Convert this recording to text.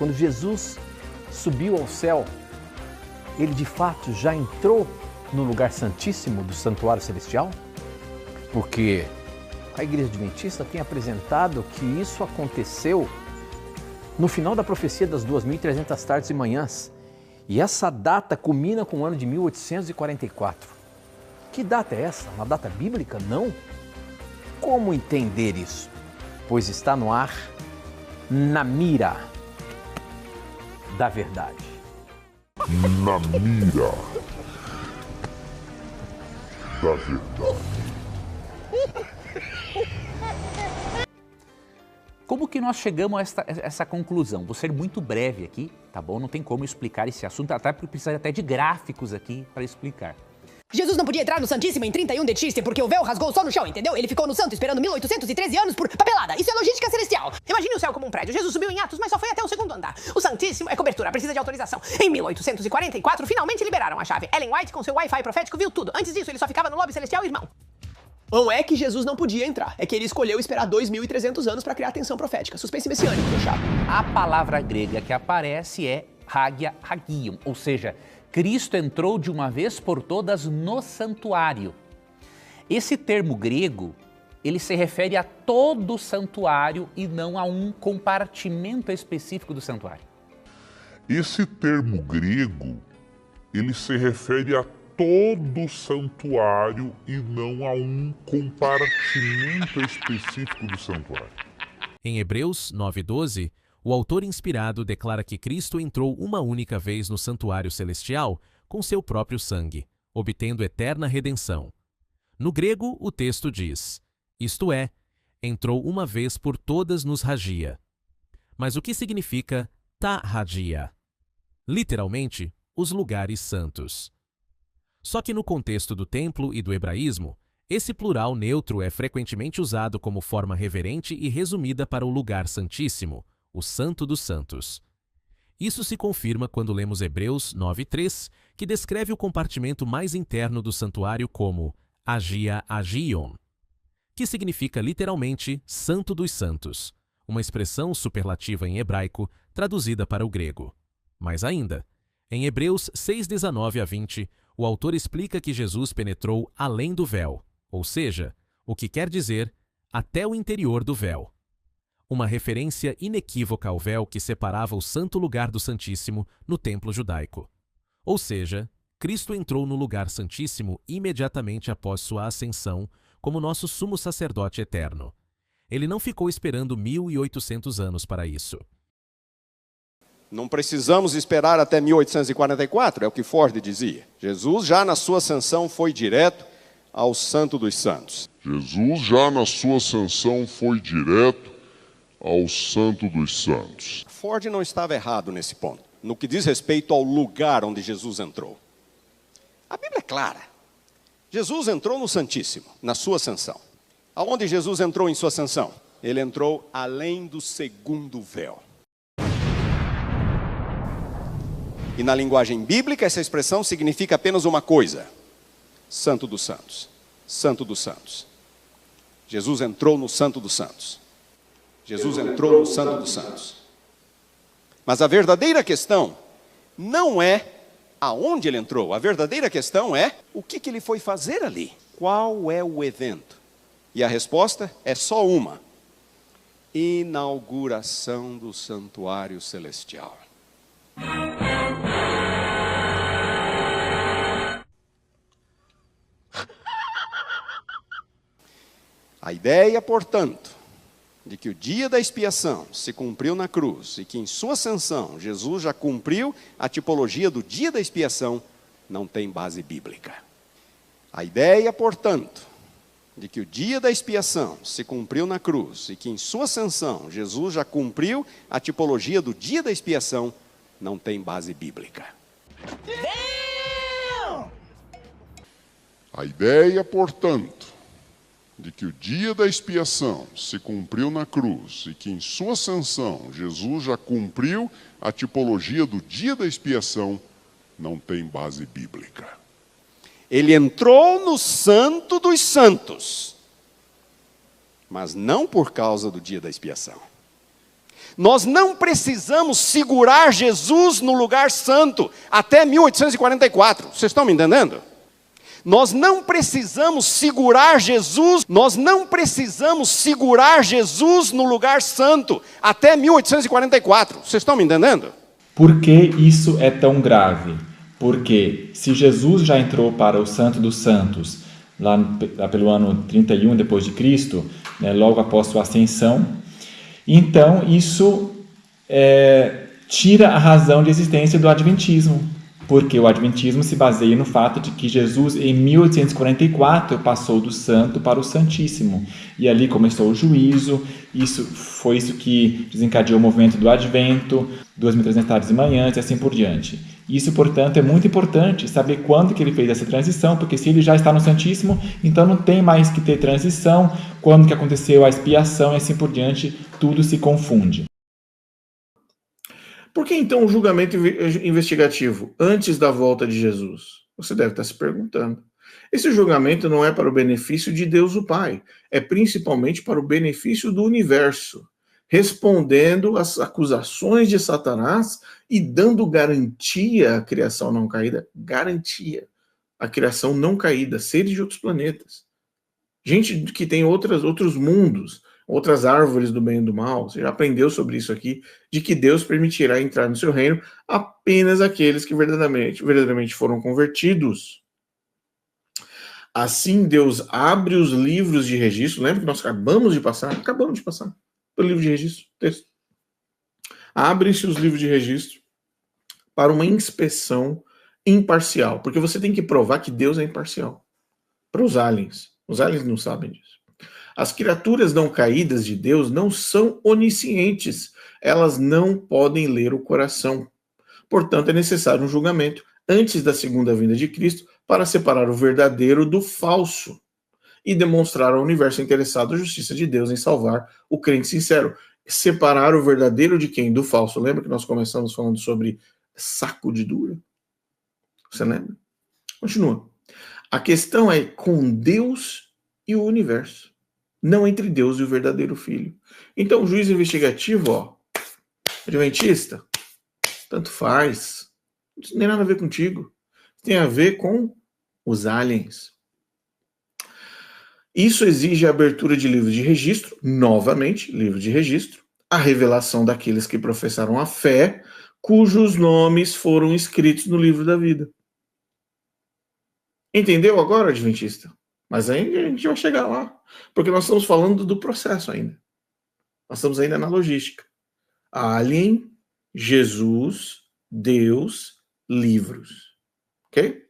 quando Jesus subiu ao céu, ele de fato já entrou no lugar santíssimo do santuário celestial? Porque a Igreja Adventista tem apresentado que isso aconteceu no final da profecia das 2.300 tardes e manhãs. E essa data culmina com o ano de 1844. Que data é essa? Uma data bíblica? Não? Como entender isso? Pois está no ar, na mira da verdade. Na mira da verdade. Como que nós chegamos a essa conclusão? Vou ser muito breve aqui, tá bom? Não tem como explicar esse assunto, até porque precisa até de gráficos aqui para explicar. Jesus não podia entrar no Santíssimo em 31 de Tisri porque o véu rasgou só no chão, entendeu? Ele ficou no santo esperando 1813 anos por papelada. Isso é logística celestial. Imagine o céu como um prédio. Jesus subiu em Atos, mas só foi até o segundo andar. O Santíssimo é cobertura, precisa de autorização. Em 1844, finalmente liberaram a chave. Ellen White, com seu Wi-Fi profético, viu tudo. Antes disso, ele só ficava no lobby celestial, irmão. Não é que Jesus não podia entrar, é que ele escolheu esperar 2.300 anos para criar atenção profética. Suspense messiânico, fechado. A palavra grega que aparece é hagia hagion, ou seja, Cristo entrou de uma vez por todas no santuário. Esse termo grego, ele se refere a todo o santuário e não a um compartimento específico do santuário. Esse termo grego, ele se refere a todo o santuário e não a um compartimento específico do santuário. Em Hebreus 9:12, o autor inspirado declara que Cristo entrou uma única vez no santuário celestial com seu próprio sangue, obtendo eterna redenção. No grego, o texto diz, isto é, entrou uma vez por todas nos hagia. Mas o que significa ta hagia? Literalmente, os lugares santos. Só que no contexto do templo e do hebraísmo, esse plural neutro é frequentemente usado como forma reverente e resumida para o lugar santíssimo, o Santo dos Santos. Isso se confirma quando lemos Hebreus 9:3, que descreve o compartimento mais interno do santuário como Hagia Hagion, que significa literalmente Santo dos Santos, uma expressão superlativa em hebraico traduzida para o grego. Mais ainda, em Hebreus 6:19-20, o autor explica que Jesus penetrou além do véu, ou seja, o que quer dizer até o interior do véu. Uma referência inequívoca ao véu que separava o santo lugar do Santíssimo no templo judaico. Ou seja, Cristo entrou no lugar santíssimo imediatamente após sua ascensão como nosso sumo sacerdote eterno. Ele não ficou esperando 1.800 anos para isso. Não precisamos esperar até 1844, é o que Ford dizia. Jesus já na sua ascensão foi direto ao Santo dos Santos. Jesus já na sua ascensão foi direto ao Santo dos Santos. Ford não estava errado nesse ponto, no que diz respeito ao lugar onde Jesus entrou. A Bíblia é clara. Jesus entrou no Santíssimo, na sua ascensão. Aonde Jesus entrou em sua ascensão? Ele entrou além do segundo véu. E na linguagem bíblica, essa expressão significa apenas uma coisa: Santo dos Santos. Santo dos Santos. Jesus entrou no Santo dos Santos. Jesus entrou no Santo dos Santos. Mas a verdadeira questão não é aonde ele entrou. A verdadeira questão é o que ele foi fazer ali. Qual é o evento? E a resposta é só uma: inauguração do santuário celestial. A ideia, portanto, de que o dia da expiação se cumpriu na cruz e que em sua ascensão Jesus já cumpriu a tipologia do dia da expiação, não tem base bíblica. A ideia, portanto, de que o dia da expiação se cumpriu na cruz e que em sua ascensão Jesus já cumpriu a tipologia do dia da expiação, não tem base bíblica. A ideia, portanto, de que o dia da expiação se cumpriu na cruz e que em sua ascensão Jesus já cumpriu a tipologia do dia da expiação, não tem base bíblica. Ele entrou no Santo dos Santos, mas não por causa do dia da expiação. Nós não precisamos segurar Jesus no lugar santo até 1844. Vocês estão me entendendo? Nós não precisamos segurar Jesus no lugar santo até 1844. Vocês estão me entendendo? Por que isso é tão grave? Porque se Jesus já entrou para o Santo dos Santos, lá pelo ano 31 depois de Cristo, né, logo após sua ascensão, então isso tira a razão de existência do Adventismo, porque o Adventismo se baseia no fato de que Jesus, em 1844, passou do Santo para o Santíssimo, e ali começou o juízo. Foi isso que desencadeou o movimento do Advento, 2.300 tardes e manhãs e assim por diante. Isso, portanto, é muito importante saber quando que ele fez essa transição, porque se ele já está no Santíssimo, então não tem mais que ter transição, quando que aconteceu a expiação e assim por diante, tudo se confunde. Por que então o julgamento investigativo antes da volta de Jesus? Você deve estar se perguntando. Esse julgamento não é para o benefício de Deus o Pai, é principalmente para o benefício do universo, respondendo às acusações de Satanás e dando garantia à criação não caída, garantia à criação não caída, seres de outros planetas. Gente que tem outros mundos, outras árvores do bem e do mal, você já aprendeu sobre isso aqui, de que Deus permitirá entrar no seu reino apenas aqueles que verdadeiramente foram convertidos. Assim, Deus abre os livros de registro, lembra que nós acabamos de passar pelo livro de registro, texto. Abrem-se os livros de registro para uma inspeção imparcial, porque você tem que provar que Deus é imparcial. Para os aliens não sabem disso. As criaturas não caídas de Deus não são oniscientes. Elas não podem ler o coração. Portanto, é necessário um julgamento antes da segunda vinda de Cristo para separar o verdadeiro do falso e demonstrar ao universo interessado a justiça de Deus em salvar o crente sincero. Separar o verdadeiro de quem? Do falso. Lembra que nós começamos falando sobre sacudidura? Você lembra? Continua. A questão é com Deus e o universo, não entre Deus e o verdadeiro Filho. Então, o juiz investigativo, adventista, tanto faz. Não tem nada a ver contigo. Tem a ver com os aliens. Isso exige a abertura de livro de registro, novamente, livro de registro, a revelação daqueles que professaram a fé, cujos nomes foram escritos no livro da vida. Entendeu agora, adventista? Mas aí a gente vai chegar lá, porque nós estamos falando do processo ainda. Nós estamos ainda na logística. Alien, Jesus, Deus, livros. Ok?